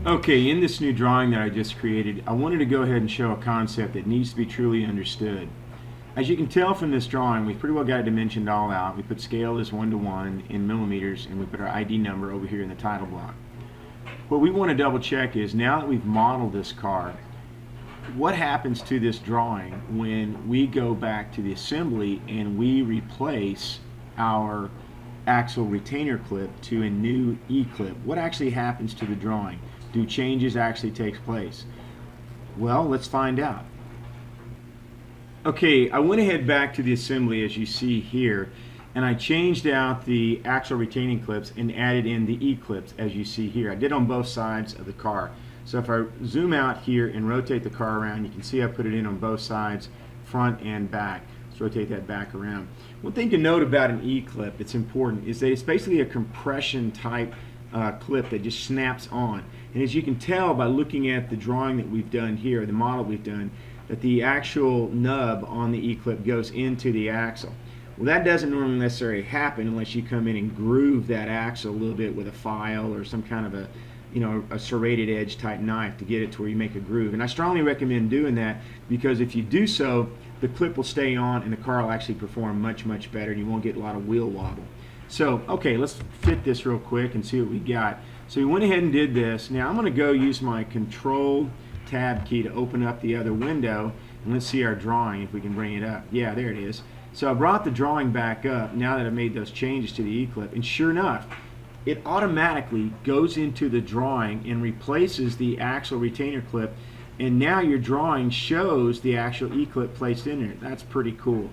Okay, in this new drawing that I just created, I wanted to go ahead and show a concept that needs to be truly understood. As you can tell from this drawing, we've pretty well got it dimensioned all out. We put scale as 1:1 in millimeters, and we put our ID number over here in the title block. What we want to double check is, now that we've modeled this car, what happens to this drawing when we go back to the assembly and we replace our axle retainer clip to a new E-clip? What actually happens to the drawing? Do changes actually take place? Well, let's find out. Okay, I went ahead back to the assembly as you see here, and I changed out the axle retaining clips and added in the E-clips as you see here. I did on both sides of the car. So if I zoom out here and rotate the car around, you can see I put it in on both sides, front and back. Let's rotate that back around. One thing to note about an E-clip that's important is that it's basically a compression type clip that just snaps on. And as you can tell by looking at the drawing that we've done here, the model we've done, that the actual nub on the E-clip goes into the axle. Well, that doesn't normally necessarily happen unless you come in and groove that axle a little bit with a file or some kind of a serrated edge type knife to get it to where you make a groove. And I strongly recommend doing that, because if you do so, the clip will stay on and the car will actually perform much better, and you won't get a lot of wheel wobble. So, okay, let's fit this real quick and see what we got. So we went ahead and did this. Now I'm going to go use my Control Tab key to open up the other window, and let's see our drawing if we can bring it up. Yeah, there it is. So I brought the drawing back up now that I made those changes to the E-clip, and sure enough, it automatically goes into the drawing and replaces the axle retainer clip, and now your drawing shows the actual E-clip placed in there. That's pretty cool.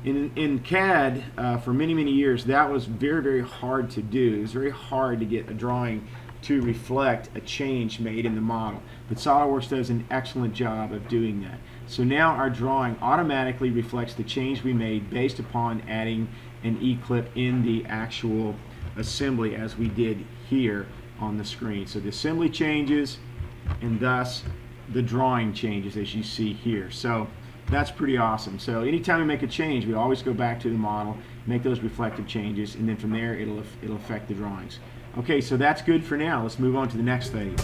In CAD, for many years, that was very hard to do. It was very hard to get a drawing to reflect a change made in the model. But SOLIDWORKS does an excellent job of doing that. So now our drawing automatically reflects the change we made based upon adding an E-clip in the actual assembly, as we did here on the screen. So the assembly changes, and thus the drawing changes as you see here. So that's pretty awesome. So anytime we make a change, we always go back to the model, make those reflective changes, and then from there it'll affect the drawings. Okay, so that's good for now. Let's move on to the next phase.